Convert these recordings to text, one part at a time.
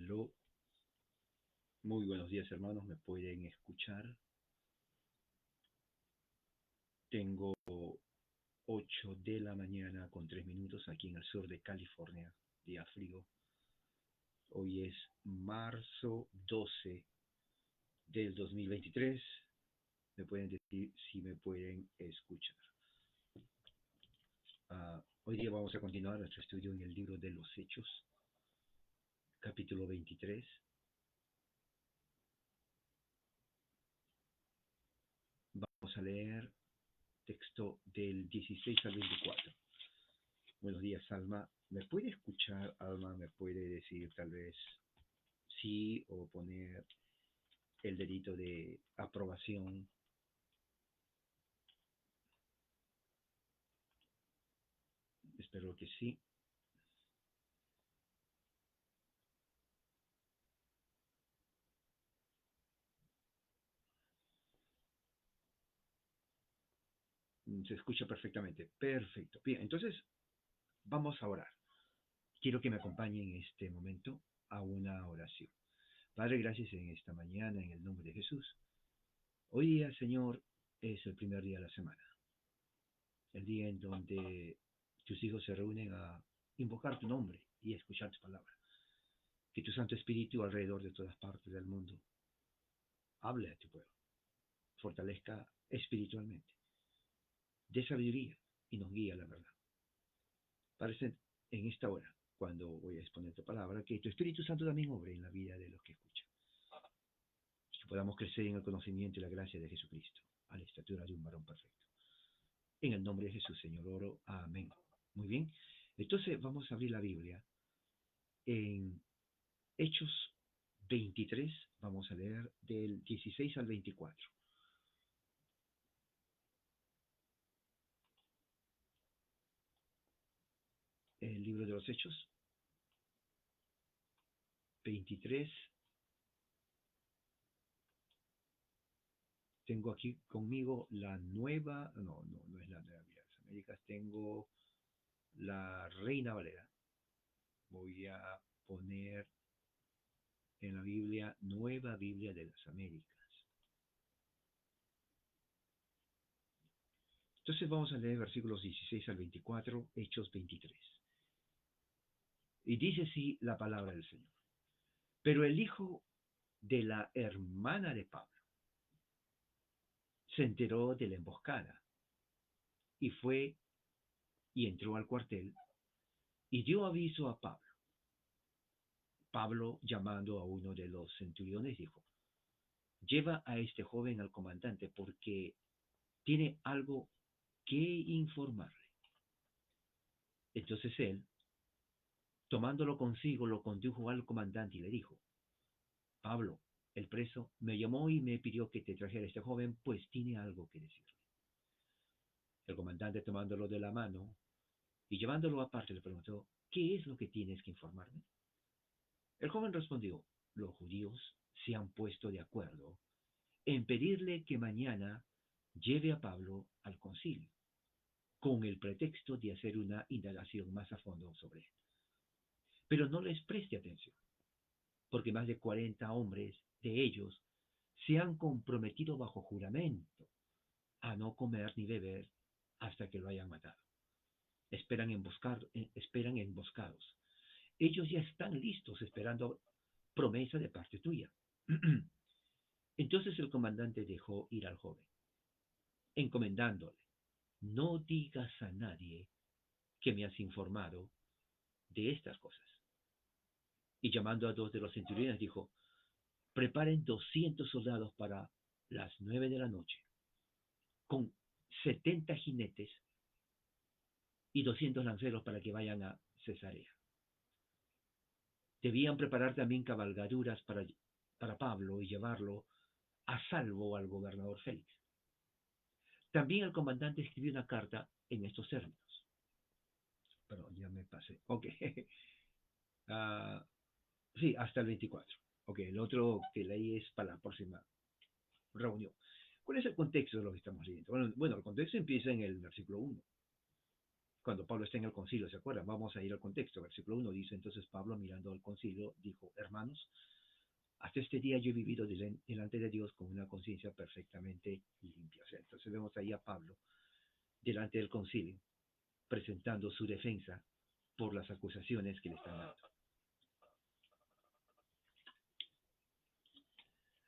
Aló, muy buenos días hermanos, ¿me pueden escuchar? Tengo 8 de la mañana con 3 minutos aquí en el sur de California, día frío. Hoy es marzo 12 del 2023. ¿Me pueden decir si me pueden escuchar? Hoy día vamos a continuar nuestro estudio en el libro de los Hechos, capítulo 23. Vamos a leer texto del 16 al 24. Buenos días, Alma. ¿Me puede escuchar, Alma? ¿Me puede decir tal vez sí o poner el dedito de aprobación? Espero que sí. Se escucha perfectamente. Perfecto. Bien, entonces vamos a orar. Quiero que me acompañen en este momento a una oración. Padre, gracias en esta mañana en el nombre de Jesús. Hoy día, Señor, es el primer día de la semana. El día en donde tus hijos se reúnen a invocar tu nombre y a escuchar tu palabra. Que tu Santo Espíritu alrededor de todas partes del mundo hable a tu pueblo, fortalezca espiritualmente, dé sabiduría y nos guíe a la verdad. Parece en esta hora, cuando voy a exponer tu palabra, que tu Espíritu Santo también obre en la vida de los que escuchan. Que podamos crecer en el conocimiento y la gracia de Jesucristo, a la estatura de un varón perfecto. En el nombre de Jesús, Señor, oro. Amén. Muy bien. Entonces vamos a abrir la Biblia en Hechos 23, vamos a leer del 16 al 24. El libro de los Hechos 23. Tengo aquí conmigo la nueva, no es la nueva Biblia de las Américas, tengo la Reina Valera. Voy a poner en la Biblia Nueva Biblia de las Américas. Entonces vamos a leer versículos 16 al 24, Hechos 23. Y dice así la palabra del Señor. Pero el hijo de la hermana de Pablo se enteró de la emboscada y fue y entró al cuartel y dio aviso a Pablo. Pablo, llamando a uno de los centuriones, dijo: lleva a este joven al comandante porque tiene algo que informarle. Entonces él, tomándolo consigo, lo condujo al comandante y le dijo: Pablo, el preso, me llamó y me pidió que te trajera a este joven, pues tiene algo que decirle. El comandante, tomándolo de la mano y llevándolo aparte, le preguntó: ¿qué es lo que tienes que informarme? El joven respondió: los judíos se han puesto de acuerdo en pedirle que mañana lleve a Pablo al concilio, con el pretexto de hacer una indagación más a fondo sobre él. Pero no les preste atención, porque más de 40 hombres de ellos se han comprometido bajo juramento a no comer ni beber hasta que lo hayan matado. Esperan emboscados. Ellos ya están listos esperando promesa de parte tuya. Entonces el comandante dejó ir al joven, encomendándole: no digas a nadie que me has informado de estas cosas. Y llamando a 2 de los centuriones dijo: preparen 200 soldados para las 9 de la noche, con 70 jinetes y 200 lanceros para que vayan a Cesarea. Debían preparar también cabalgaduras para Pablo y llevarlo a salvo al gobernador Félix. También el comandante escribió una carta en estos términos. Perdón, ya me pasé. Ok. Sí, hasta el 24. Ok, el otro que leí es para la próxima reunión. ¿Cuál es el contexto de lo que estamos leyendo? Bueno, el contexto empieza en el versículo 1, cuando Pablo está en el concilio, ¿se acuerdan? Vamos a ir al contexto. Versículo 1 dice, entonces Pablo mirando al concilio dijo, hermanos, hasta este día yo he vivido delante de Dios con una conciencia perfectamente limpia. O sea, entonces vemos ahí a Pablo delante del concilio presentando su defensa por las acusaciones que le están dando.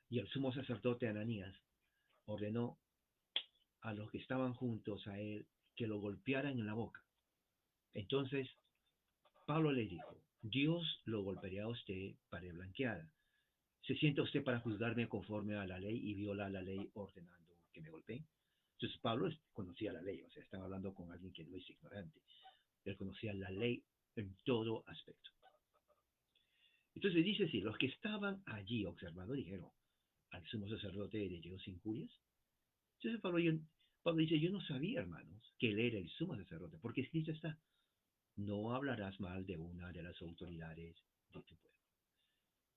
Y el sumo sacerdote Ananías ordenó a los que estaban juntos a él que lo golpearan en la boca. Entonces Pablo le dijo, Dios lo golpeará a usted para blanquear. ¿Se sienta usted para juzgarme conforme a la ley y viola la ley ordenando que me golpee? Entonces Pablo conocía la ley, o sea, estaba hablando con alguien que no es ignorante. Él conocía la ley en todo aspecto. Entonces dice así, los que estaban allí observando dijeron, al sumo sacerdote de Dios injurias. Entonces Pablo dice, yo no sabía, hermanos, que él era el sumo sacerdote, porque escrito está, no hablarás mal de una de las autoridades de tu pueblo,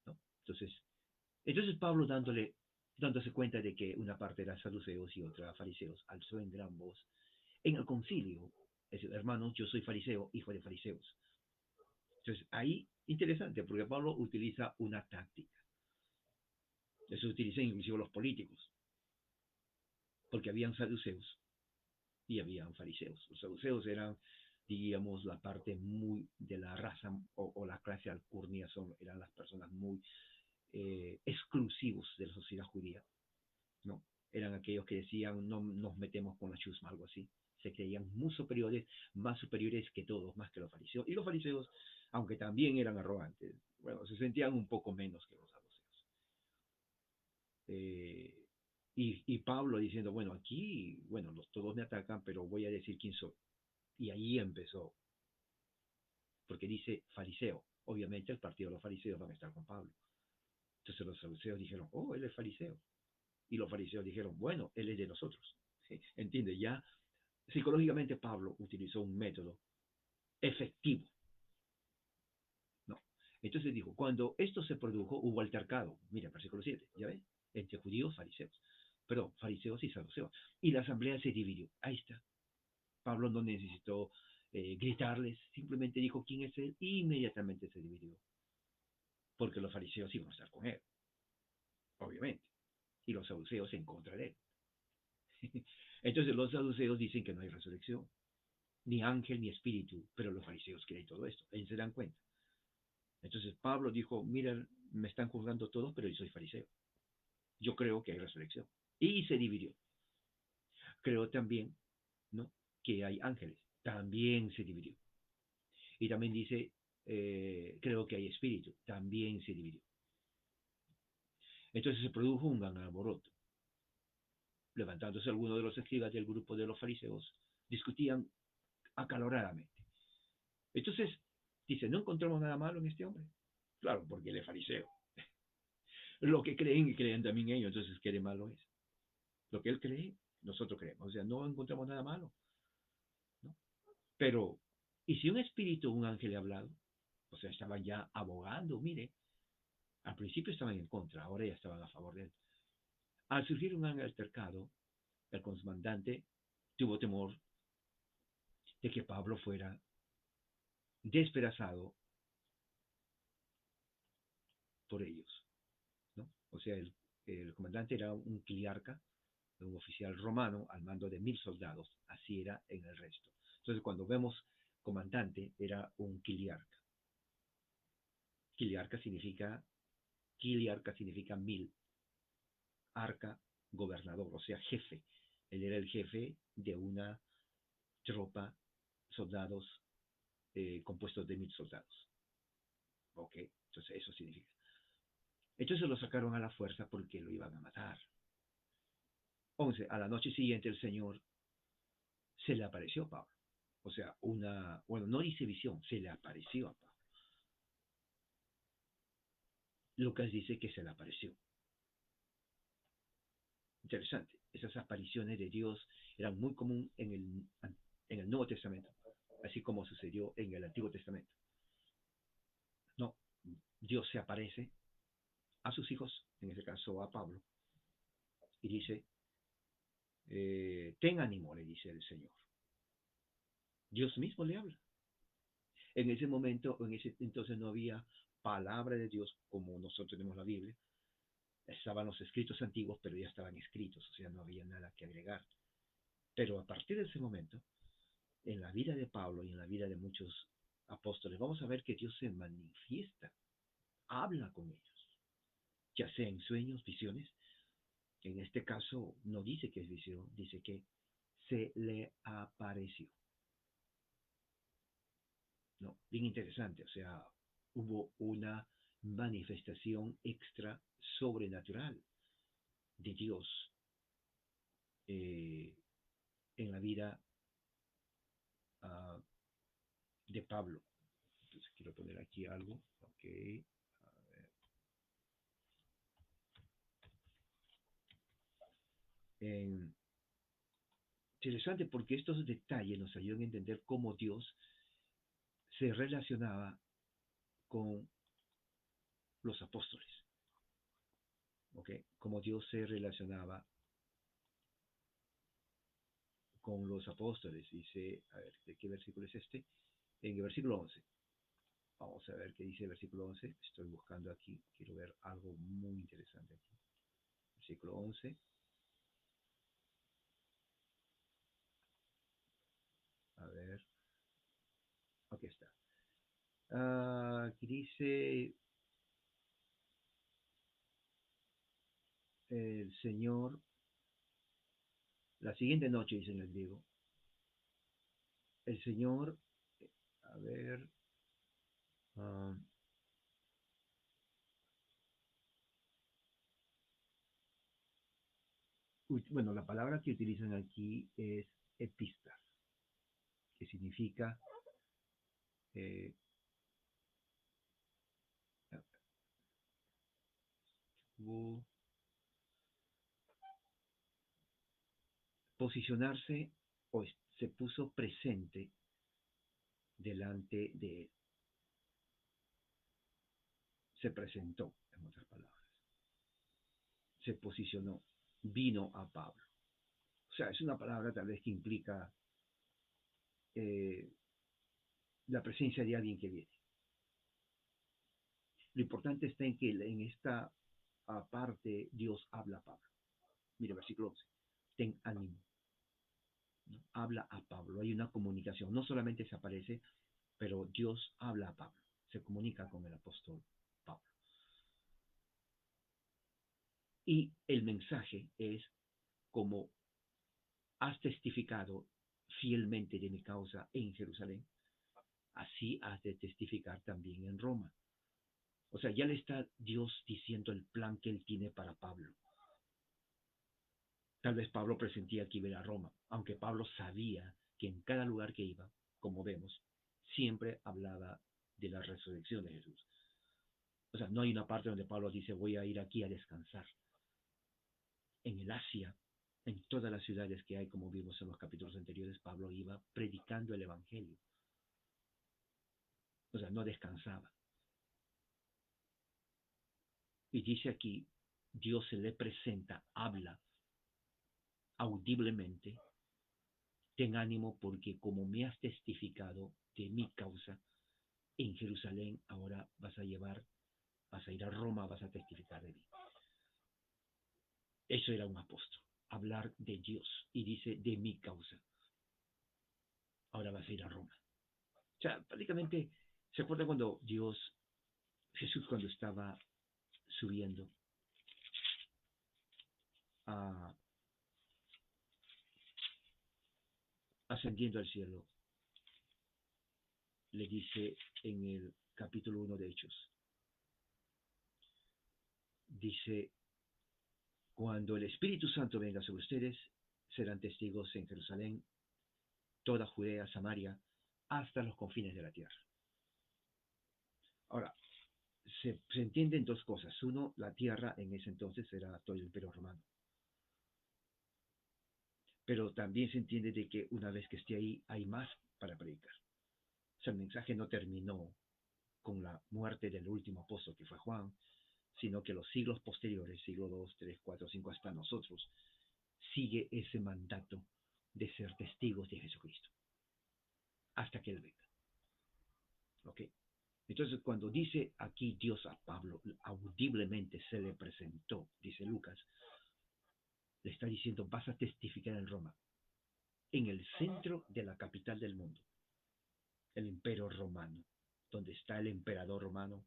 ¿no? Entonces Pablo dándose cuenta de que una parte era saduceos y otra fariseos, alzó en gran voz en el concilio, es decir, hermanos, yo soy fariseo, hijo de fariseos. Entonces ahí, interesante, porque Pablo utiliza una táctica. Eso utiliza inclusive los políticos, porque habían saduceos y habían fariseos. Los saduceos eran, digamos, la parte muy de la raza o la clase alcurnia, eran las personas muy exclusivos de la sociedad judía, ¿no? Eran aquellos que decían, no nos metemos con la chusma, algo así. Se creían muy superiores, más superiores que todos, más que los fariseos. Y los fariseos, aunque también eran arrogantes, bueno, se sentían un poco menos que los saduceos. Y Pablo diciendo, bueno, aquí, bueno, todos me atacan, pero voy a decir quién soy. Y ahí empezó, porque dice fariseo. Obviamente el partido de los fariseos van a estar con Pablo. Entonces los saduceos dijeron, oh, él es fariseo. Y los fariseos dijeron, bueno, él es de nosotros. ¿Sí? ¿Entiende? Ya psicológicamente Pablo utilizó un método efectivo, ¿no? Entonces dijo, cuando esto se produjo, hubo altercado. Mira, versículo 7, ¿ya ves? Entre judíos, fariseos. Perdón, fariseos y saduceos. Y la asamblea se dividió. Ahí está. Pablo no necesitó gritarles, simplemente dijo quién es él y inmediatamente se dividió. Porque los fariseos iban a estar con él, obviamente. Y los saduceos en contra de él. Entonces los saduceos dicen que no hay resurrección, ni ángel, ni espíritu, pero los fariseos creen todo esto. Ellos se dan cuenta. Entonces Pablo dijo, miren, me están juzgando todos, pero yo soy fariseo. Yo creo que hay resurrección. Y se dividió. Creo también, ¿no?, que hay ángeles. También se dividió. Y también dice, creo que hay espíritu. También se dividió. Entonces se produjo un gran alboroto. Levantándose algunos de los escribas del grupo de los fariseos, discutían acaloradamente. Entonces, dice, no encontramos nada malo en este hombre. Claro, porque él es fariseo. Lo que creen y creen también ellos, entonces, ¿qué de malo es? Lo que él cree, nosotros creemos. O sea, no encontramos nada malo, ¿no? Pero, ¿y si un espíritu, un ángel le ha hablado? O sea, estaban ya abogando, mire, al principio estaban en contra, ahora ya estaban a favor de él. Al surgir un altercado, el comandante tuvo temor de que Pablo fuera despedazado por ellos, ¿no? O sea, el comandante era un quiliarca, un oficial romano al mando de 1000 soldados, así era en el resto. Entonces, cuando vemos comandante, era un quiliarca. Quiliarca significa 1000, arca, gobernador, o sea, jefe. Él era el jefe de una tropa, soldados, compuestos de 1000 soldados. ¿Ok? Entonces, eso significa. Entonces lo sacaron a la fuerza porque lo iban a matar. 11. A la noche siguiente el Señor se le apareció a Pablo. O sea, bueno, no dice visión, se le apareció a Pablo. Lucas dice que se le apareció. Interesante. Esas apariciones de Dios eran muy comunes en el Nuevo Testamento, así como sucedió en el Antiguo Testamento. No, Dios se aparece a sus hijos, en este caso a Pablo, y dice, ten ánimo, le dice el Señor. Dios mismo le habla. En ese momento, en ese entonces no había palabra de Dios como nosotros tenemos la Biblia. Estaban los escritos antiguos, pero ya estaban escritos, o sea, no había nada que agregar. Pero a partir de ese momento, en la vida de Pablo y en la vida de muchos apóstoles, vamos a ver que Dios se manifiesta, habla con ellos, ya sea en sueños, visiones. En este caso no dice que es visión, dice que se le apareció. No, bien interesante, o sea, hubo una manifestación extra sobrenatural de Dios eh, en la vida uh, de Pablo. Entonces quiero poner aquí algo, ok. Eh, Interesante porque estos detalles nos ayudan a entender cómo Dios se relacionaba con los apóstoles, ¿ok? Cómo Dios se relacionaba con los apóstoles. Dice, a ver, ¿de qué versículo es este? En el versículo 11. Vamos a ver qué dice el versículo 11. Estoy buscando aquí, quiero ver algo muy interesante aquí. Versículo 11. A ver, aquí está. Aquí dice, el Señor, la siguiente noche, dice en el griego, el Señor, a ver, uh, bueno, la palabra que utilizan aquí es epistas, que significa eh, posicionarse o se puso presente delante de él, se presentó, en otras palabras, se posicionó, vino a Pablo. O sea, es una palabra tal vez que implica eh, la presencia de alguien que viene. Lo importante está en que en esta parte Dios habla a Pablo. Mira, versículo 11. Ten ánimo. ¿No? Habla a Pablo. Hay una comunicación. No solamente se aparece, pero Dios habla a Pablo. Se comunica con el apóstol Pablo. Y el mensaje es como has testificado fielmente de mi causa en Jerusalén, así has de testificar también en Roma. O sea, ya le está Dios diciendo el plan que él tiene para Pablo. Tal vez Pablo presentía que iba a ir a Roma, aunque Pablo sabía que en cada lugar que iba, como vemos, siempre hablaba de la resurrección de Jesús. O sea, no hay una parte donde Pablo dice voy a ir aquí a descansar. En el Asia, en todas las ciudades que hay, como vimos en los capítulos anteriores, Pablo iba predicando el Evangelio. O sea, no descansaba. Y dice aquí, Dios se le presenta, habla audiblemente, ten ánimo porque como me has testificado de mi causa en Jerusalén, ahora vas a ir a Roma, vas a testificar de mí. Eso era un apóstol, hablar de Dios. Y dice, de mi causa, ahora vas a ir a Roma. O sea, prácticamente, ¿se acuerda cuando Jesús cuando estaba subiendo a, ascendiendo al cielo, le dice en el capítulo 1 de Hechos, dice, cuando el Espíritu Santo venga sobre ustedes, serán testigos en Jerusalén, toda Judea, Samaria, hasta los confines de la tierra. Ahora, se entienden dos cosas. Uno, la tierra en ese entonces era todo el imperio romano. Pero también se entiende de que una vez que esté ahí, hay más para predicar. O sea, el mensaje no terminó con la muerte del último apóstol que fue Juan, sino que los siglos posteriores, siglo 2, 3, 4, 5, hasta nosotros, sigue ese mandato de ser testigos de Jesucristo. hasta que Él venga. ¿Ok? Entonces, cuando dice aquí Dios a Pablo, audiblemente se le presentó, dice Lucas, le está diciendo, vas a testificar en Roma, en el centro de la capital del mundo, el imperio romano, donde está el emperador romano,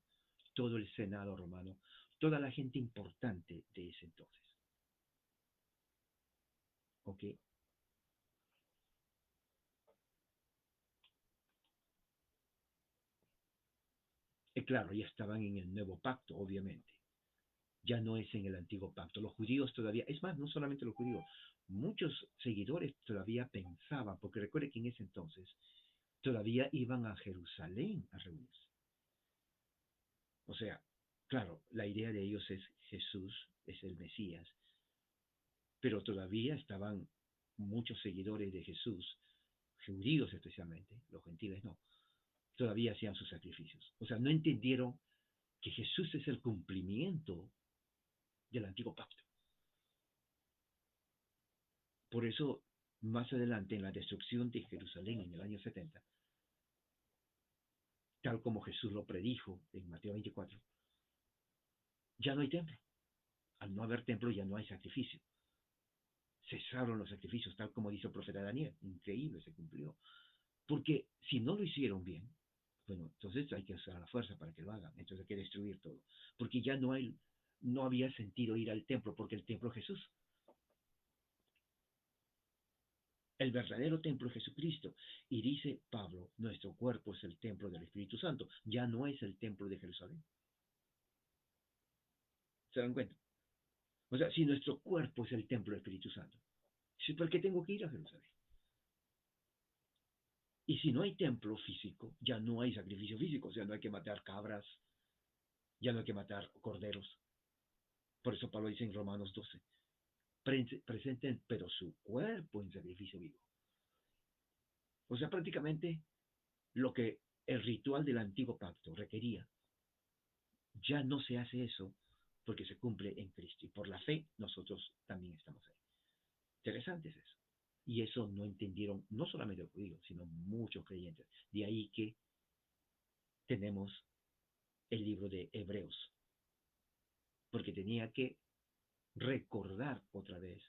todo el senado romano, toda la gente importante de ese entonces. ¿Ok? Y claro, ya estaban en el nuevo pacto, obviamente. Ya no es en el antiguo pacto. Los judíos todavía, es más, no solamente los judíos, muchos seguidores todavía pensaban, porque recuerde que en ese entonces todavía iban a Jerusalén a reunirse. O sea, claro, la idea de ellos es Jesús, es el Mesías, pero todavía estaban muchos seguidores de Jesús, judíos especialmente, los gentiles no, todavía hacían sus sacrificios. O sea, no entendieron que Jesús es el cumplimiento del antiguo pacto. Por eso, más adelante, en la destrucción de Jerusalén en el año 70, tal como Jesús lo predijo en Mateo 24, ya no hay templo. Al no haber templo ya no hay sacrificio. Cesaron los sacrificios, tal como dice el profeta Daniel. Increíble, se cumplió. Porque si no lo hicieron bien, bueno, entonces hay que usar la fuerza para que lo hagan. Entonces hay que destruir todo. Porque ya no había sentido ir al templo, porque el templo es Jesús. El verdadero templo es Jesucristo. Y dice Pablo, nuestro cuerpo es el templo del Espíritu Santo. Ya no es el templo de Jerusalén. ¿Se dan cuenta? O sea, si nuestro cuerpo es el templo del Espíritu Santo, ¿por qué tengo que ir a Jerusalén? Y si no hay templo físico, ya no hay sacrificio físico. O sea, no hay que matar cabras, ya no hay que matar corderos. Por eso Pablo dice en Romanos 12, presenten pero su cuerpo en sacrificio vivo. O sea, prácticamente lo que el ritual del antiguo pacto requería, ya no se hace eso porque se cumple en Cristo. Y por la fe nosotros también estamos ahí. Interesante es eso. Y eso no entendieron no solamente los judíos, sino muchos creyentes. De ahí que tenemos el libro de Hebreos, porque tenía que recordar otra vez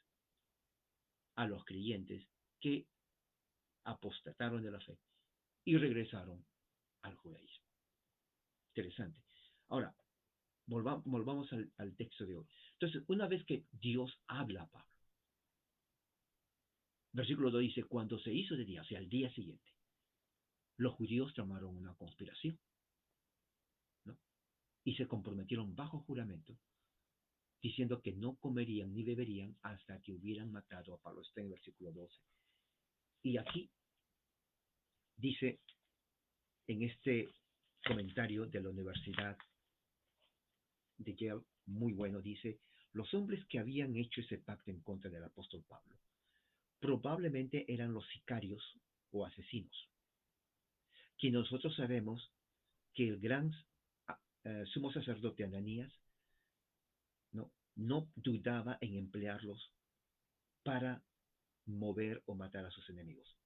a los creyentes que apostataron de la fe y regresaron al judaísmo. Interesante. Ahora, volvamos al texto de hoy. Entonces, una vez que Dios habla a Pablo, versículo 2 dice, cuando se hizo de día, o sea, al día siguiente, los judíos tramaron una conspiración, ¿no? Y se comprometieron bajo juramento, diciendo que no comerían ni beberían hasta que hubieran matado a Pablo. Está en el versículo 12. Y aquí dice, en este comentario de la Universidad de Yale, muy bueno, dice, los hombres que habían hecho ese pacto en contra del apóstol Pablo probablemente eran los sicarios o asesinos, que nosotros sabemos que el gran sumo sacerdote Ananías no dudaba en emplearlos para mover o matar a sus enemigos.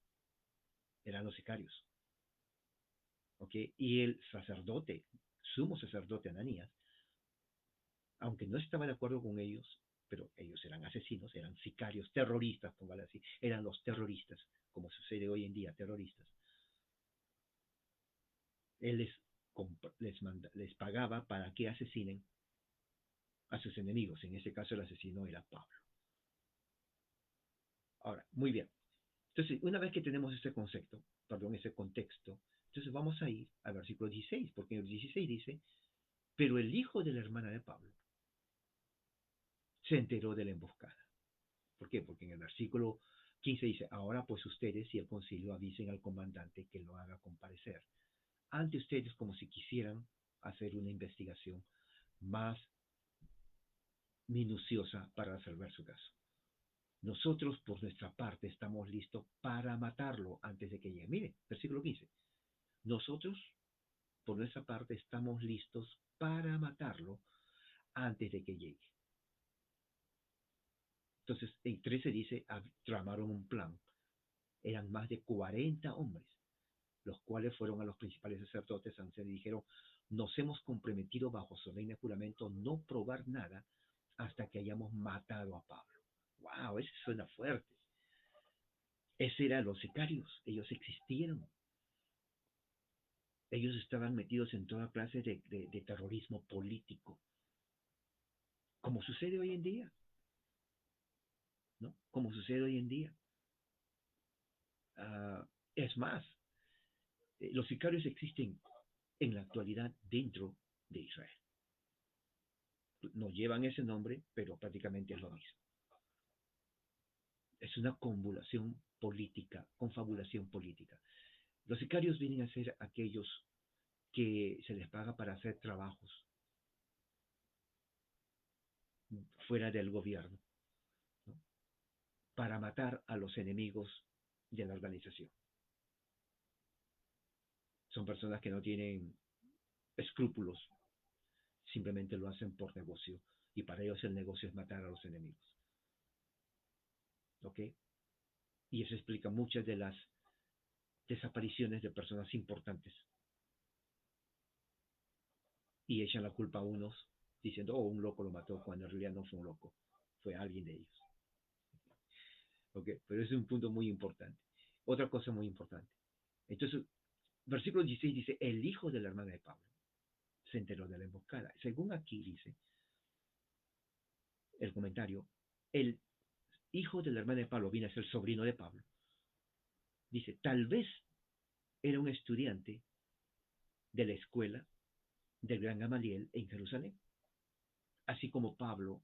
Eran los sicarios. ¿Ok? Y el sacerdote, sumo sacerdote Ananías, aunque no estaba de acuerdo con ellos, pero ellos eran asesinos, eran sicarios, terroristas, póngale así, eran los terroristas, como sucede hoy en día, terroristas. Él les pagaba para que asesinen a sus enemigos. En este caso el asesino era Pablo. Ahora, muy bien. Entonces, una vez que tenemos ese concepto, perdón, ese contexto, entonces vamos a ir al versículo 16, porque en el 16 dice, pero el hijo de la hermana de Pablo se enteró de la emboscada. ¿Por qué? Porque en el versículo 15 dice, ahora pues ustedes y el concilio avisen al comandante que lo haga comparecer ante ustedes como si quisieran hacer una investigación más minuciosa para resolver su caso. Nosotros, por nuestra parte, estamos listos para matarlo antes de que llegue. Mire, versículo 15. Nosotros, por nuestra parte, estamos listos para matarlo antes de que llegue. Entonces, en 13 dice, tramaron un plan. Eran más de 40 hombres los cuales fueron a los principales sacerdotes ancianos y dijeron, nos hemos comprometido bajo solemne juramento no probar nada hasta que hayamos matado a Pablo. ¡Wow! Eso suena fuerte. Esos eran los sicarios, ellos existieron. Ellos estaban metidos en toda clase de terrorismo político, como sucede hoy en día, ¿no? Como sucede hoy en día. Es más, los sicarios existen en la actualidad dentro de Israel. No llevan ese nombre, pero prácticamente es lo mismo. Es una confabulación política. Los sicarios vienen a ser aquellos que se les paga para hacer trabajos fuera del gobierno, ¿no? Para matar a los enemigos de la organización. Son personas que no tienen escrúpulos, simplemente lo hacen por negocio y para ellos el negocio es matar a los enemigos. ¿Ok? Y eso explica muchas de las desapariciones de personas importantes y echan la culpa a unos diciendo, oh, un loco lo mató, cuando en realidad no fue un loco, fue alguien de ellos. ¿Ok? Pero ese es un punto muy importante. Otra cosa muy importante. Entonces, versículo 16 dice, el hijo de la hermana de Pablo se enteró de la emboscada. Según aquí dice el comentario, el hijo de la hermana de Pablo viene a ser sobrino de Pablo. Dice, tal vez era un estudiante de la escuela del gran Gamaliel en Jerusalén, así como Pablo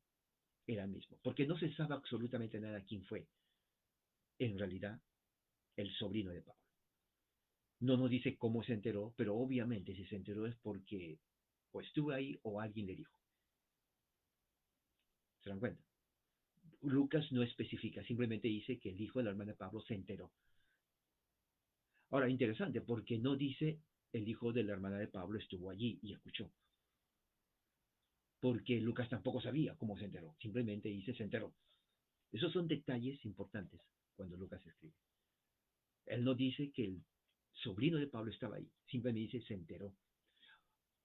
era el mismo, porque no se sabe absolutamente nada quién fue, en realidad, el sobrino de Pablo. No nos dice cómo se enteró, pero obviamente si se enteró es porque o estuvo ahí o alguien le dijo. ¿Se dan cuenta? Lucas no especifica, simplemente dice que el hijo de la hermana de Pablo se enteró. Ahora, interesante, porque no dice el hijo de la hermana de Pablo estuvo allí y escuchó. Porque Lucas tampoco sabía cómo se enteró, simplemente dice se enteró. Esos son detalles importantes cuando Lucas escribe. Él no dice que el sobrino de Pablo estaba ahí, simplemente dice se enteró.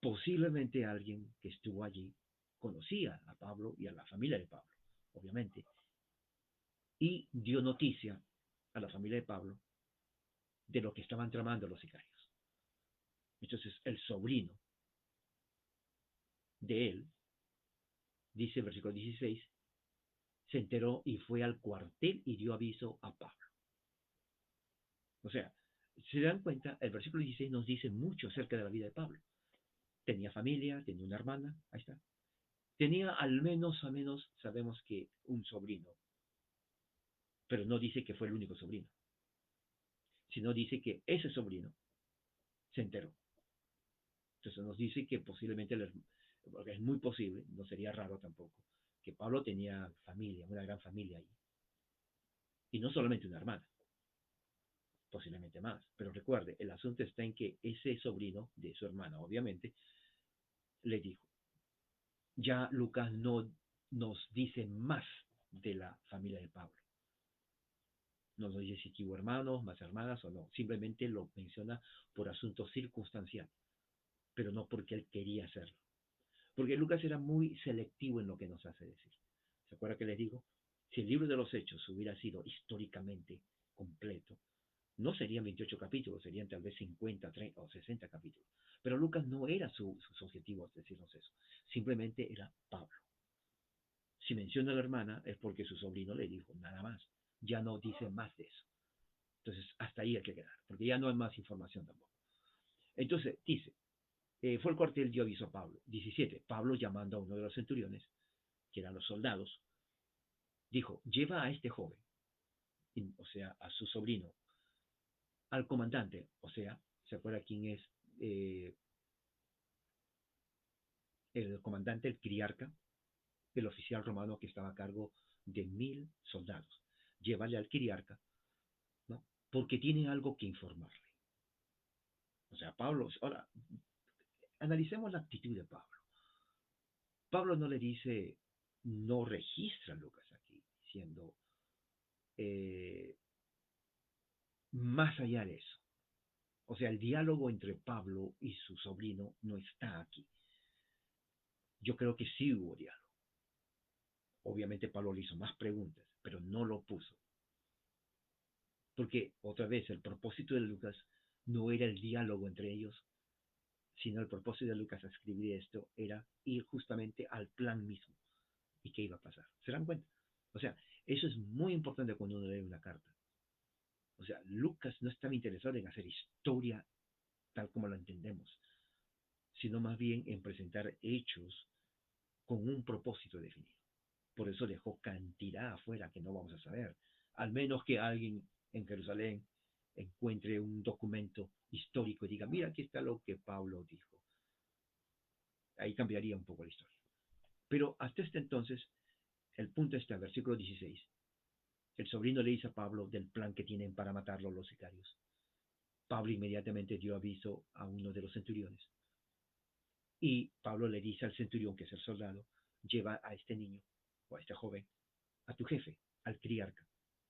Posiblemente alguien que estuvo allí conocía a Pablo y a la familia de Pablo, obviamente, y dio noticia a la familia de Pablo de lo que estaban tramando los sicarios. Entonces, el sobrino de él, dice el versículo 16, se enteró y fue al cuartel y dio aviso a Pablo. O sea, se dan cuenta, el versículo 16 nos dice mucho acerca de la vida de Pablo. Tenía familia, tenía una hermana, ahí está. Tenía al menos, sabemos que un sobrino, pero no dice que fue el único sobrino, sino dice que ese sobrino se enteró. Entonces nos dice que posiblemente, porque es muy posible, no sería raro tampoco, que Pablo tenía familia, una gran familia ahí. Y no solamente una hermana, posiblemente más. Pero recuerde, el asunto está en que ese sobrino de su hermana, obviamente, le dijo. Ya Lucas no nos dice más de la familia de Pablo. No nos dice si tuvo hermanos, más hermanas o no. Simplemente lo menciona por asunto circunstancial, pero no porque él quería hacerlo. Porque Lucas era muy selectivo en lo que nos hace decir. ¿Se acuerda que les digo? Si el libro de los Hechos hubiera sido históricamente completo, no serían 28 capítulos, serían tal vez 50, 30 o 60 capítulos. Pero Lucas no era su objetivo decirnos eso. Simplemente era Pablo. Si menciona a la hermana es porque su sobrino le dijo nada más. Ya no dice más de eso. Entonces, hasta ahí hay que quedar, porque ya no hay más información tampoco. Entonces, dice, fue el cuartel, dio aviso a Pablo. 17, Pablo llamando a uno de los centuriones, que eran los soldados, dijo, lleva a este joven, o sea, a su sobrino, al comandante, o sea, ¿se acuerda quién es el comandante, el criarca, el oficial romano que estaba a cargo de 1000 soldados? Llévale al criarca, ¿no? Porque tiene algo que informarle. O sea, Pablo, ahora, analicemos la actitud de Pablo. Pablo no le dice, no registra a Lucas aquí, diciendo, más allá de eso. O sea, el diálogo entre Pablo y su sobrino no está aquí. Yo creo que sí hubo diálogo. Obviamente Pablo le hizo más preguntas, pero no lo puso. Porque, otra vez, el propósito de Lucas no era el diálogo entre ellos, sino el propósito de Lucas a escribir esto era ir justamente al plan mismo y qué iba a pasar. ¿Se dan cuenta? O sea, eso es muy importante cuando uno lee una carta. O sea, Lucas no estaba interesado en hacer historia tal como la entendemos, sino más bien en presentar hechos con un propósito definido. Por eso dejó cantidad afuera que no vamos a saber, al menos que alguien en Jerusalén encuentre un documento histórico y diga, mira, aquí está lo que Pablo dijo. Ahí cambiaría un poco la historia. Pero hasta este entonces, el punto está, versículo 16. El sobrino le dice a Pablo del plan que tienen para matarlo los sicarios. Pablo inmediatamente dio aviso a uno de los centuriones. Y Pablo le dice al centurión, que es el soldado, lleva a este niño o a este joven a tu jefe, al triarca,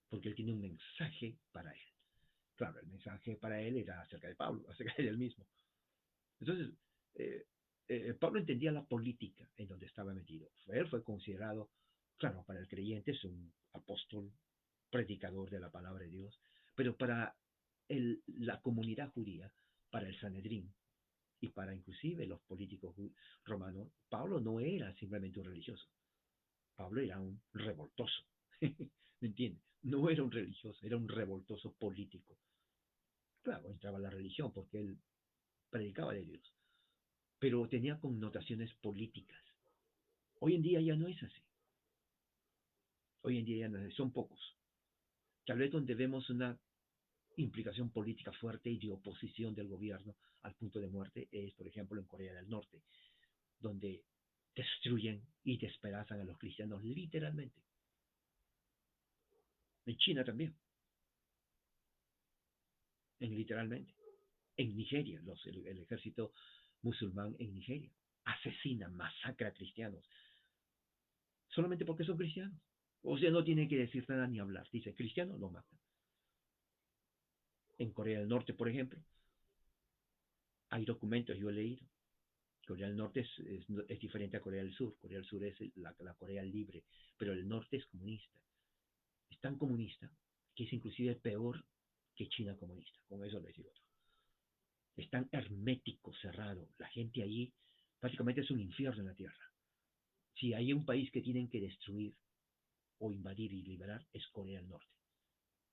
porque él tiene un mensaje para él. Claro, el mensaje para él era acerca de Pablo, acerca de él mismo. Entonces, eh, Pablo entendía la política en donde estaba metido. Él fue considerado, claro, para el creyente es un apóstol, predicador de la palabra de Dios, pero para la comunidad judía, para el Sanedrín y para inclusive los políticos romanos, Pablo no era simplemente un religioso. Pablo era un revoltoso. ¿Me entiendes? No era un religioso, era un revoltoso político. Claro, entraba en la religión porque él predicaba de Dios, pero tenía connotaciones políticas. Hoy en día ya no es así. Hoy en día ya no es así. Son pocos. Tal vez donde vemos una implicación política fuerte y de oposición del gobierno al punto de muerte es, por ejemplo, en Corea del Norte, donde destruyen y despedazan a los cristianos literalmente. En China también, literalmente. En Nigeria, el ejército musulmán en Nigeria asesina, masacra a cristianos, solamente porque son cristianos. O sea, no tiene que decir nada ni hablar. Dice, cristiano, lo matan. En Corea del Norte, por ejemplo, hay documentos, yo he leído. Corea del Norte es diferente a Corea del Sur. Corea del Sur es la Corea libre, pero el norte es comunista. Es tan comunista que es inclusive peor que China comunista. Con eso les digo todo. Es tan hermético, cerrado. La gente allí prácticamente es un infierno en la tierra. Si hay un país que tienen que destruir o invadir y liberar, es Corea del Norte.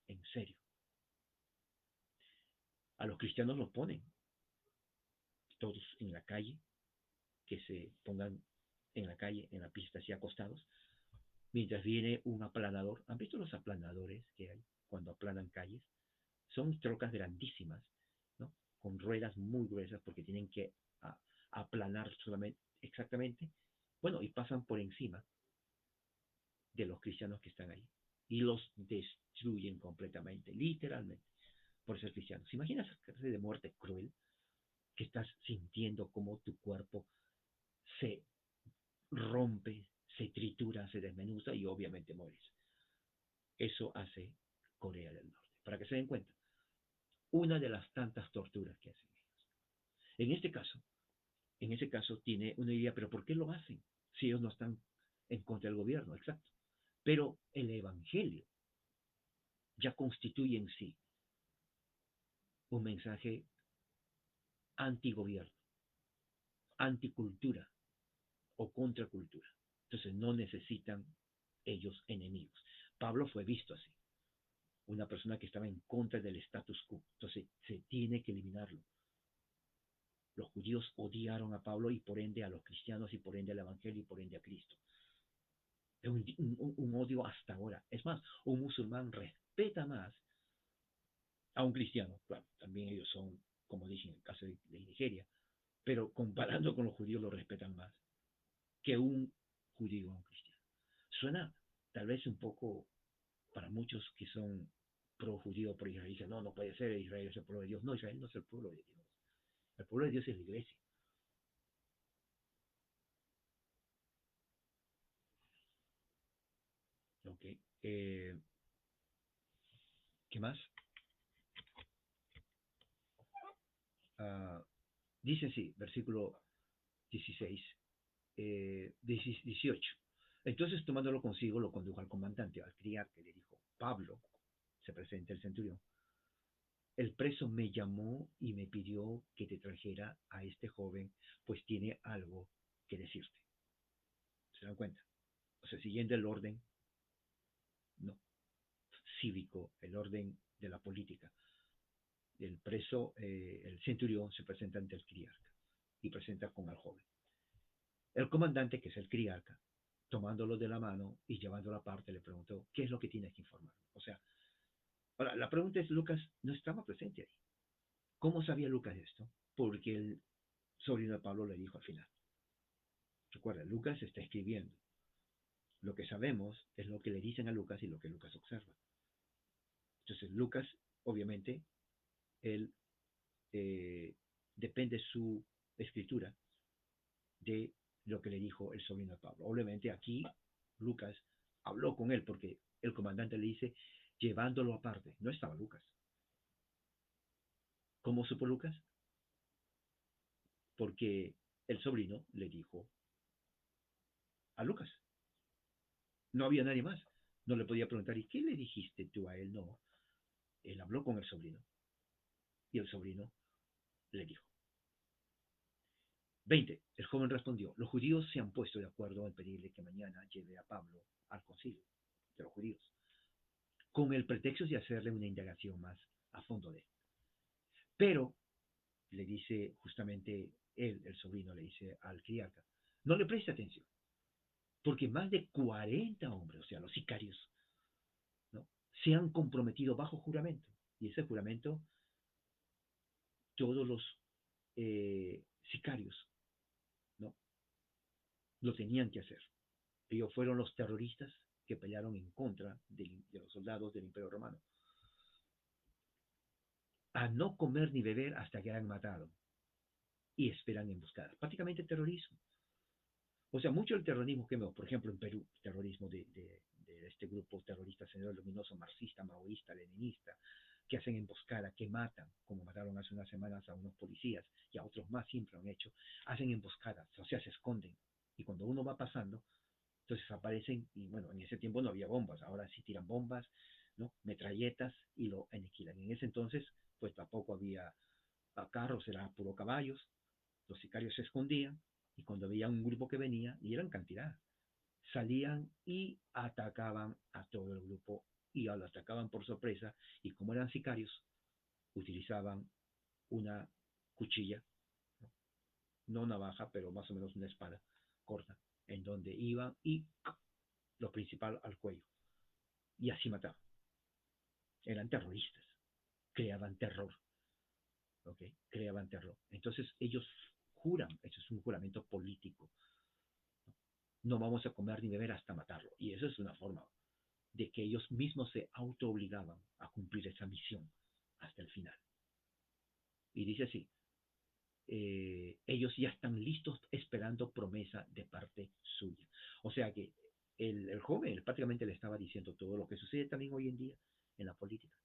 En serio. A los cristianos los ponen todos en la calle, que se pongan en la calle, en la pista, así acostados, mientras viene un aplanador. ¿Han visto los aplanadores que hay cuando aplanan calles? Son trocas grandísimas, ¿no? Con ruedas muy gruesas porque tienen que aplanar solamente, exactamente, bueno, y pasan por encima de los cristianos que están ahí y los destruyen completamente, literalmente, por ser cristianos. ¿Se imaginas esa clase de muerte cruel que estás sintiendo como tu cuerpo se rompe, se tritura, se desmenuza y obviamente mueres? Eso hace Corea del Norte. Para que se den cuenta, una de las tantas torturas que hacen ellos. En este caso, tiene una idea, pero ¿por qué lo hacen? Si ellos no están en contra del gobierno, exacto. Pero el Evangelio ya constituye en sí un mensaje antigobierno, anticultura o contracultura. Entonces no necesitan ellos enemigos. Pablo fue visto así, una persona que estaba en contra del status quo. Entonces se tiene que eliminarlo. Los judíos odiaron a Pablo y por ende a los cristianos y por ende al Evangelio y por ende a Cristo. Es un odio hasta ahora. Es más, un musulmán respeta más a un cristiano. Claro, también ellos son, como dije en el caso de Nigeria, pero comparando con los judíos lo respetan más que un judío a un cristiano. Suena tal vez un poco para muchos que son pro judío, pro Israel, dicen, no, no puede ser, Israel es el pueblo de Dios. No, Israel no es el pueblo de Dios. El pueblo de Dios es la iglesia. ¿Ok? ¿Qué más? ah, dice así, versículo 16, 18. Entonces, tomándolo consigo, lo condujo al comandante, al criar, que le dijo, Pablo, se presenta el centurión, el preso me llamó y me pidió que te trajera a este joven, pues tiene algo que decirte. ¿Se dan cuenta? O sea, siguiendo el orden, no, cívico, el orden de la política. El preso, el centurión, se presenta ante el criarca y presenta con el joven. El comandante, que es el criarca, tomándolo de la mano y llevándolo aparte, le preguntó, ¿qué es lo que tienes que informar? O sea, ahora, la pregunta es, Lucas no estaba presente ahí. ¿Cómo sabía Lucas esto? Porque el sobrino de Pablo le dijo al final. Recuerda, Lucas está escribiendo. Lo que sabemos es lo que le dicen a Lucas y lo que Lucas observa. Entonces, Lucas, obviamente, él depende su escritura de lo que le dijo el sobrino de Pablo. Obviamente aquí Lucas habló con él porque el comandante le dice llevándolo aparte. No estaba Lucas. ¿Cómo supo Lucas? Porque el sobrino le dijo a Lucas. No había nadie más. No le podía preguntar, ¿y qué le dijiste tú a él? No. Él habló con el sobrino y el sobrino le dijo. 20. El joven respondió, los judíos se han puesto de acuerdo en pedirle que mañana lleve a Pablo al concilio de los judíos, con el pretexto de hacerle una indagación más a fondo de él. Pero, le dice justamente él, el sobrino, le dice al criarca, no le preste atención, porque más de 40 hombres, o sea, los sicarios, ¿no?, se han comprometido bajo juramento. Y ese juramento, todos los sicarios, ¿no?, lo tenían que hacer. Ellos fueron los terroristas que pelearon en contra de los soldados del Imperio Romano. A no comer ni beber hasta que hayan matado. Y esperan emboscadas. Prácticamente terrorismo. O sea, mucho del terrorismo que vemos, por ejemplo, en Perú, terrorismo de este grupo terrorista, Sendero Luminoso, marxista, maoísta, leninista, que hacen emboscada, que matan, como mataron hace unas semanas a unos policías y a otros más siempre han hecho, hacen emboscadas, o sea, se esconden. Y cuando uno va pasando, entonces aparecen, y bueno, en ese tiempo no había bombas, ahora sí tiran bombas, ¿no?, metralletas y lo aniquilan. En ese entonces, pues tampoco había carros, eran puro caballos, los sicarios se escondían y cuando veían un grupo que venía, y eran cantidad, salían y atacaban a todo el grupo y lo atacaban por sorpresa y como eran sicarios, utilizaban una cuchilla, no, no navaja, pero más o menos una espada corta, en donde iban y lo principal al cuello. Y así mataban. Eran terroristas, creaban terror, ¿ok? Creaban terror. Entonces ellos juran, eso es un juramento político, no vamos a comer ni beber hasta matarlo. Y eso es una forma de que ellos mismos se autoobligaban a cumplir esa misión hasta el final. Y dice así, ellos ya están listos esperando promesa de parte suya. O sea que el joven prácticamente le estaba diciendo todo lo que sucede también hoy en día en la política.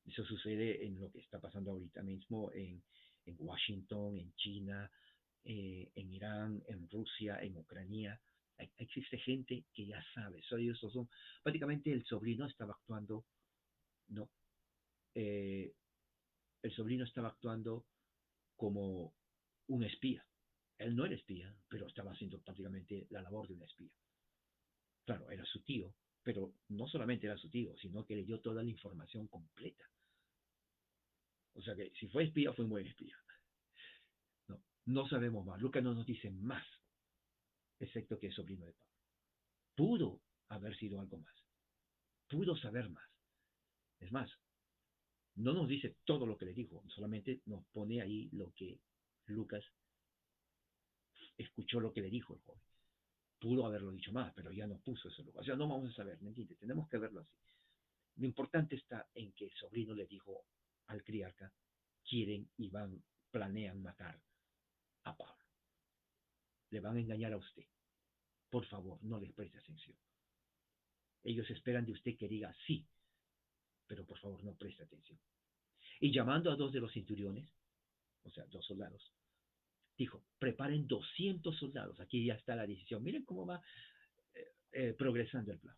Eso sucede en lo que está pasando ahorita mismo en Washington, en China, en Irán, en Rusia, en Ucrania. Existe gente que ya sabe. Ellos son, prácticamente el sobrino estaba actuando, no, eh, el sobrino estaba actuando como un espía. Él no era espía, pero estaba haciendo prácticamente la labor de un espía. Claro, era su tío, pero no solamente era su tío, sino que le dio toda la información completa. O sea que si fue espía, fue un buen espía. No, no sabemos más. Lucas no nos dice más, excepto que es sobrino de Pablo. Pudo haber sido algo más. Pudo saber más. Es más, no nos dice todo lo que le dijo, solamente nos pone ahí lo que Lucas escuchó lo que le dijo el joven. Pudo haberlo dicho más, pero ya no puso ese lugar. O sea, no vamos a saber, ¿me entiendes? Tenemos que verlo así. Lo importante está en que el sobrino le dijo al criarca, quieren y planean matar a Pablo. Le van a engañar a usted. Por favor, no les preste atención. Ellos esperan de usted que diga sí, pero por favor no preste atención. Y llamando a dos de los centuriones, o sea, 2 soldados, dijo, preparen 200 soldados. Aquí ya está la decisión. Miren cómo va progresando el plan.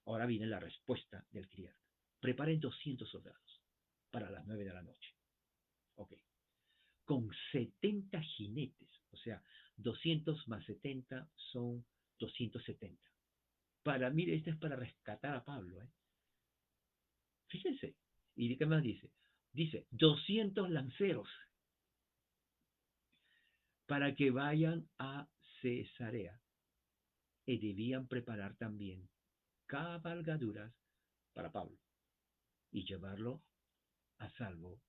Ahora viene la respuesta del criado. Preparen 200 soldados para las 9 de la noche. Ok. Con 70 jinetes, o sea, 200 más 70 son 270. Mire, esto es para rescatar a Pablo, ¿eh? Fíjense. ¿Y qué más dice? Dice, 200 lanceros para que vayan a Cesarea y debían preparar también cabalgaduras para Pablo y llevarlo a salvo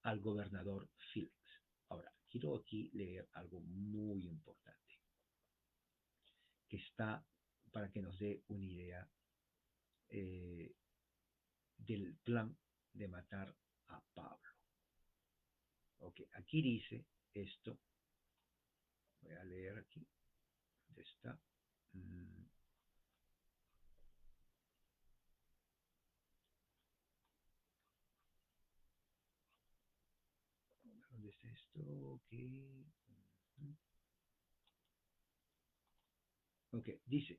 al gobernador Félix. Ahora, quiero aquí leer algo muy importante que está para que nos dé una idea eh, del plan de matar a Pablo. Ok, aquí dice esto, voy a leer aquí, ¿dónde está? ¿Dónde está esto? Ok. Ok, dice,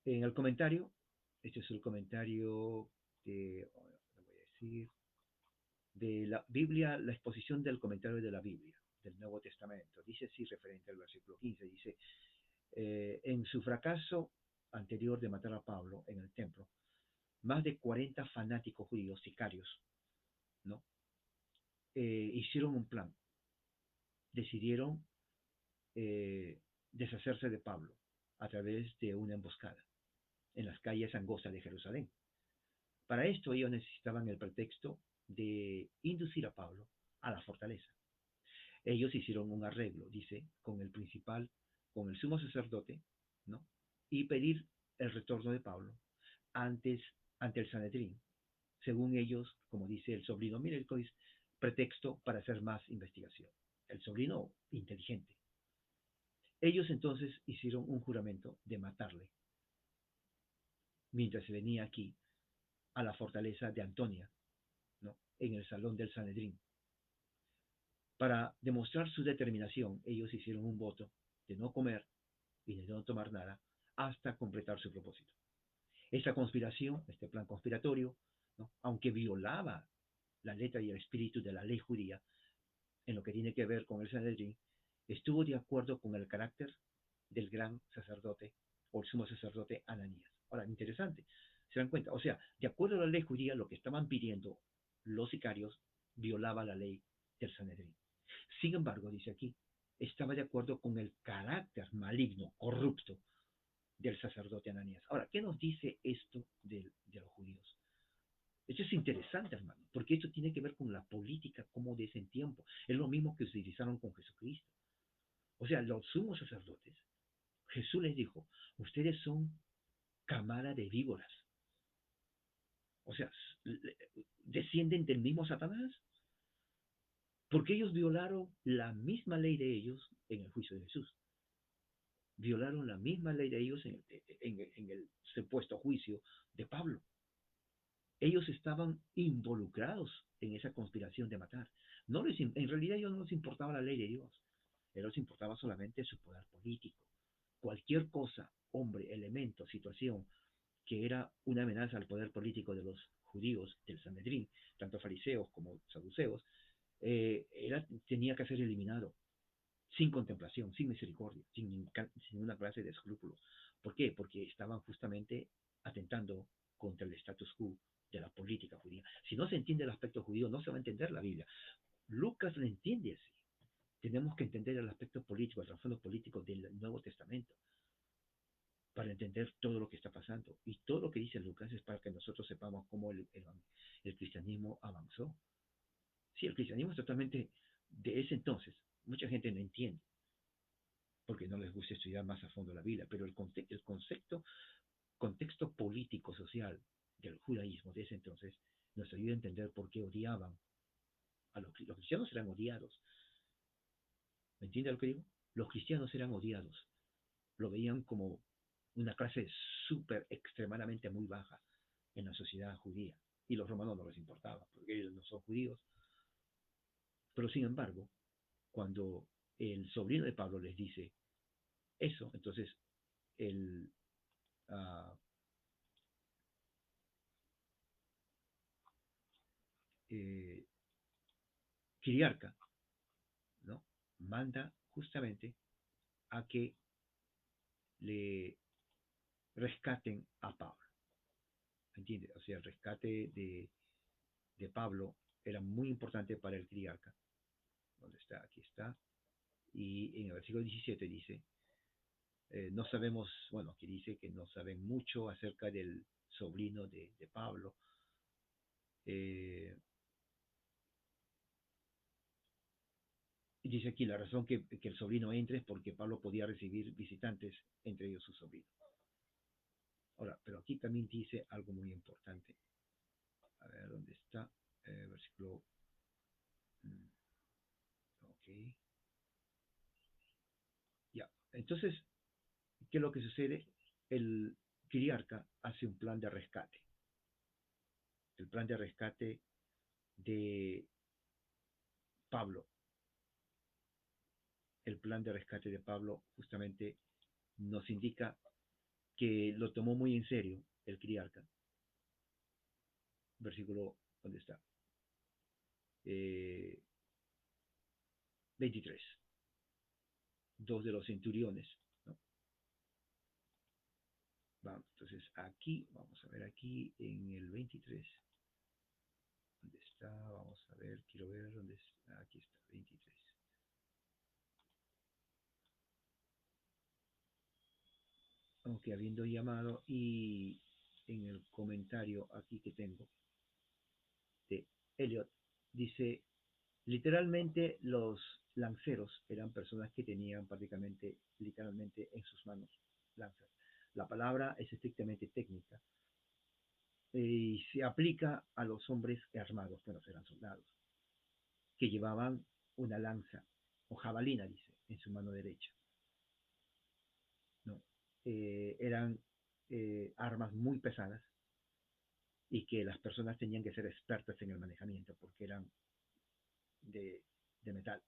en el comentario, este es el comentario de, lo voy a decir, de la Biblia, la exposición del comentario de la Biblia, del Nuevo Testamento. Dice así, referente al versículo 15, dice, en su fracaso anterior de matar a Pablo en el templo, más de 40 fanáticos judíos, sicarios, ¿no? Hicieron un plan. Decidieron deshacerse de Pablo a través de una emboscada en las calles angostas de Jerusalén. Para esto ellos necesitaban el pretexto de inducir a Pablo a la fortaleza. Ellos hicieron un arreglo, dice, con el principal, con el sumo sacerdote, ¿no? Y pedir el retorno de Pablo antes, ante el Sanedrín. Según ellos, como dice el sobrino, mire el pretexto para hacer más investigación. El sobrino inteligente. Ellos entonces hicieron un juramento de matarle mientras se venía aquí a la fortaleza de Antonia, ¿no? En el salón del Sanedrín. Para demostrar su determinación, ellos hicieron un voto de no comer y de no tomar nada hasta completar su propósito. Esta conspiración, este plan conspiratorio, ¿no? Aunque violaba la letra y el espíritu de la ley judía en lo que tiene que ver con el Sanedrín, estuvo de acuerdo con el carácter del gran sacerdote o el sumo sacerdote Ananías. Ahora, interesante, se dan cuenta, o sea, de acuerdo a la ley judía, lo que estaban pidiendo los sicarios violaba la ley del Sanedrín. Sin embargo, dice aquí, estaba de acuerdo con el carácter maligno, corrupto del sacerdote Ananías. Ahora, ¿qué nos dice esto de los judíos? Esto es interesante, hermano, porque esto tiene que ver con la política como de ese tiempo. Es lo mismo que utilizaron con Jesucristo. O sea, los sumos sacerdotes, Jesús les dijo, ustedes son camada de víboras. O sea, descienden del mismo Satanás, porque ellos violaron la misma ley de ellos en el juicio de Jesús. Violaron la misma ley de ellos en el supuesto juicio de Pablo. Ellos estaban involucrados en esa conspiración de matar. En realidad a ellos no les importaba la ley de Dios, a ellos les importaba solamente su poder político. Cualquier cosa, hombre, elemento, situación que era una amenaza al poder político de los judíos del Sanedrín, tanto fariseos como saduceos, tenía que ser eliminado sin contemplación, sin misericordia, sin una clase de escrúpulos. ¿Por qué? Porque estaban justamente atentando contra el status quo de la política judía. Si no se entiende el aspecto judío, no se va a entender la Biblia. Lucas lo entiende así. Tenemos que entender el aspecto político, el trasfondo político del Nuevo Testamento para entender todo lo que está pasando. Y todo lo que dice Lucas es para que nosotros sepamos cómo el cristianismo avanzó. Sí, el cristianismo es totalmente de ese entonces. Mucha gente no entiende porque no les gusta estudiar más a fondo la Biblia, pero el contexto político, social del judaísmo de ese entonces nos ayuda a entender por qué odiaban a los cristianos. Eran odiados. ¿Me entiende lo que digo? Los cristianos eran odiados. Lo veían como una clase súper, extremadamente muy baja en la sociedad judía. Y los romanos no les importaba, porque ellos no son judíos. Pero sin embargo, cuando el sobrino de Pablo les dice eso, entonces el uh, eh, Kiriarca, ¿no? Manda justamente a que le rescaten a Pablo. ¿Entiendes? O sea, el rescate de Pablo era muy importante para el Kiriarca. ¿Dónde está? Aquí está. Y en el versículo 17 dice, no sabemos, bueno, aquí dice que no saben mucho acerca del sobrino de Pablo. Eh, y dice aquí, la razón que el sobrino entre es porque Pablo podía recibir visitantes, entre ellos su sobrino. Ahora, pero aquí también dice algo muy importante. A ver, ¿dónde está? Versículo... Ok. Ya. Entonces, ¿qué es lo que sucede? El Kiriarca hace un plan de rescate. El plan de rescate de Pablo. El plan de rescate de Pablo justamente nos indica que lo tomó muy en serio el Kiriarca. Versículo, ¿dónde está? 23. Dos de los centuriones, ¿no? Vamos, entonces aquí, vamos a ver aquí en el 23. ¿Dónde está? Vamos a ver, quiero ver dónde está. Aquí está, 23. Aunque habiendo llamado y en el comentario aquí que tengo de Elliot, dice, literalmente los lanceros eran personas que tenían prácticamente, literalmente en sus manos lanzas. La palabra es estrictamente técnica y se aplica a los hombres armados, bueno, eran soldados, que llevaban una lanza o jabalina, dice, en su mano derecha. ¿No? Eran armas muy pesadas y que las personas tenían que ser expertas en el manejamiento porque eran de, de metal.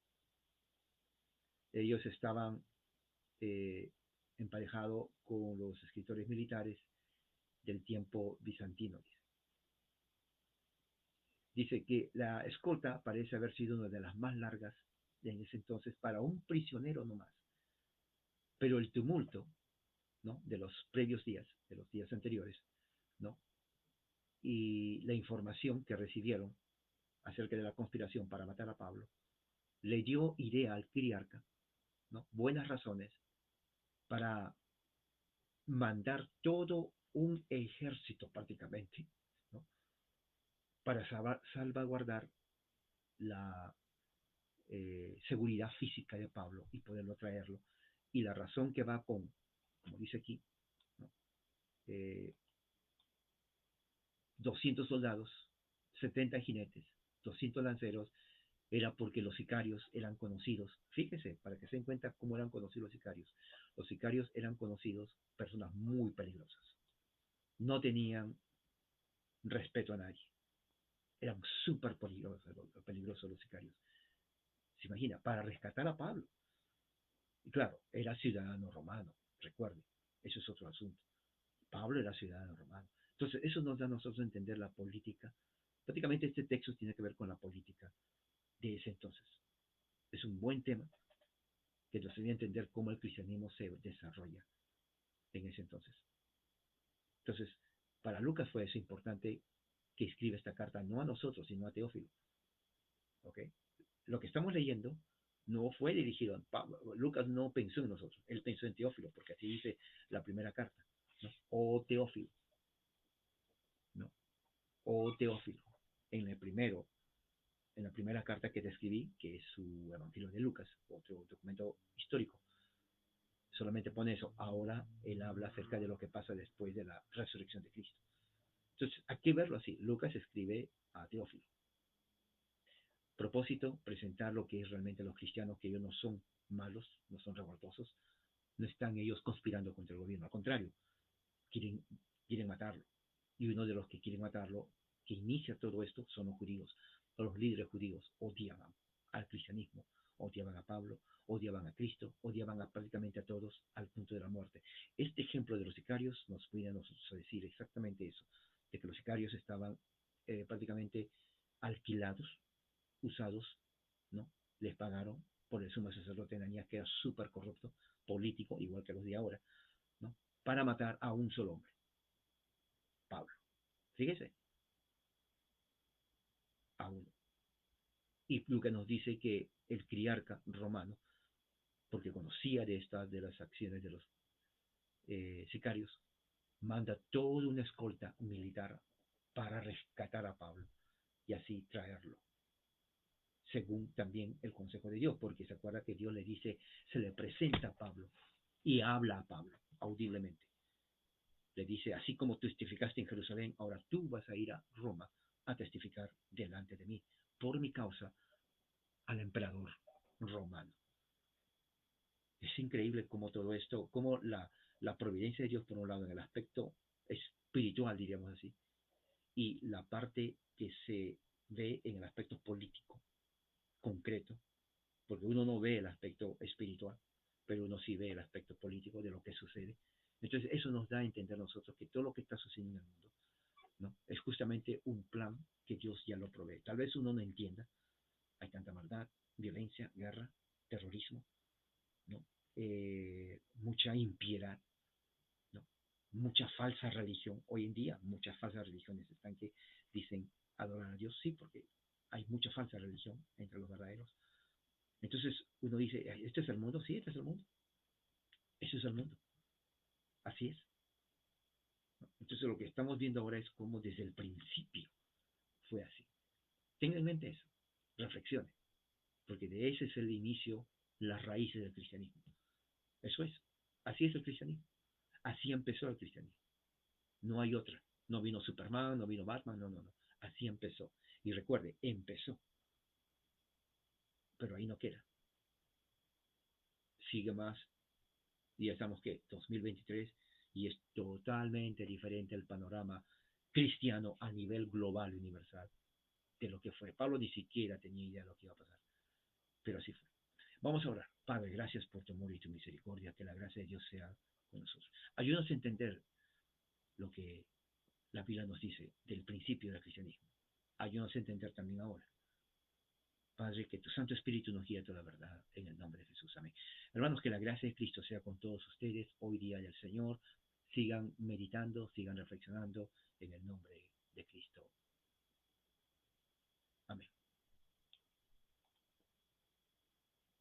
Ellos estaban eh, emparejados con los escritores militares del tiempo bizantino. Dice que la escolta parece haber sido una de las más largas en ese entonces para un prisionero nomás. Pero el tumulto, ¿no? De los previos días, de los días anteriores, ¿no? Y la información que recibieron acerca de la conspiración para matar a Pablo, le dio idea al Kiriarca, ¿no? Buenas razones para mandar todo un ejército prácticamente, ¿no? Para salvaguardar la seguridad física de Pablo y poderlo traerlo. Y la razón que va con, como dice aquí, ¿no? 200 soldados, 70 jinetes, 200 lanceros, era porque los sicarios eran conocidos. Fíjese, para que se den cuenta cómo eran conocidos los sicarios. Los sicarios eran conocidos personas muy peligrosas. No tenían respeto a nadie. Eran súper peligrosos los sicarios. Se imagina, para rescatar a Pablo. Y claro, era ciudadano romano, recuerde, eso es otro asunto. Pablo era ciudadano romano. Entonces, eso nos da a nosotros a entender la política. Prácticamente este texto tiene que ver con la política de ese entonces. Es un buen tema que nos ayuda a entender cómo el cristianismo se desarrolla en ese entonces. Entonces, para Lucas fue eso importante que escribe esta carta no a nosotros, sino a Teófilo. ¿Ok? Lo que estamos leyendo no fue dirigido a Pablo. Lucas no pensó en nosotros, él pensó en Teófilo, porque así dice la primera carta, ¿no? O Teófilo, ¿no? O Teófilo, en el primero, en la primera carta que te escribí, que es su Evangelio de Lucas, otro documento histórico, solamente pone eso. Ahora él habla acerca de lo que pasa después de la resurrección de Cristo. Entonces, hay que verlo así. Lucas escribe a Teófilo. Propósito, presentar lo que es realmente los cristianos, que ellos no son malos, no son revoltosos, no están ellos conspirando contra el gobierno, al contrario, quieren, quieren matarlo. Y uno de los que quieren matarlo, que inicia todo esto, son los judíos, o los líderes judíos, odian al cristianismo, odiaban a Pablo, odiaban a Cristo, odiaban a prácticamente a todos al punto de la muerte. Este ejemplo de los sicarios nos viene a nosotros a decir exactamente eso, de que los sicarios estaban prácticamente alquilados, usados, ¿no? Les pagaron por el sumo sacerdote de Ananías, que era súper corrupto, político, igual que los de ahora, ¿no? Para matar a un solo hombre, Pablo. Fíjese, a uno. Y Lucas nos dice que el criarca romano, porque conocía de las acciones de los sicarios, manda toda una escolta militar para rescatar a Pablo y así traerlo, según también el consejo de Dios, porque se acuerda que Dios le dice, se le presenta a Pablo y habla a Pablo audiblemente. Le dice, así como testificaste en Jerusalén, ahora tú vas a ir a Roma a testificar delante de mí, por mi causa, al emperador romano. Es increíble cómo todo esto, cómo la providencia de Dios, por un lado, en el aspecto espiritual, diríamos así, y la parte que se ve en el aspecto político, concreto, porque uno no ve el aspecto espiritual, pero uno sí ve el aspecto político de lo que sucede. Entonces, eso nos da a entender a nosotros que todo lo que está sucediendo en el mundo, ¿no? Es justamente un plan que Dios ya lo provee. Tal vez uno no entienda, hay tanta maldad, violencia, guerra, terrorismo, ¿no? Mucha impiedad, ¿no? Mucha falsa religión. Hoy en día, muchas falsas religiones están que dicen adorar a Dios, sí, porque hay mucha falsa religión entre los verdaderos. Entonces uno dice, ¿este es el mundo? Sí, este es el mundo. Ese es el mundo. Así es. Entonces lo que estamos viendo ahora es cómo desde el principio fue así. Tenga en mente eso. Reflexione. Porque de ese es el inicio, las raíces del cristianismo. Eso es. Así es el cristianismo. Así empezó el cristianismo. No hay otra. No vino Superman, no vino Batman, no, no, no. Así empezó. Y recuerde, empezó. Pero ahí no queda. Sigue más. Y ya estamos, ¿qué? 2023. Y es totalmente diferente el panorama cristiano a nivel global, universal, de lo que fue. Pablo ni siquiera tenía idea de lo que iba a pasar. Pero así fue. Vamos a orar. Padre, gracias por tu amor y tu misericordia. Que la gracia de Dios sea con nosotros. Ayúdanos a entender lo que la Biblia nos dice del principio del cristianismo. Ayúdanos a entender también ahora. Padre, que tu Santo Espíritu nos guíe a toda la verdad en el nombre de Jesús. Amén. Hermanos, que la gracia de Cristo sea con todos ustedes hoy día del Señor. Sigan meditando, sigan reflexionando en el nombre de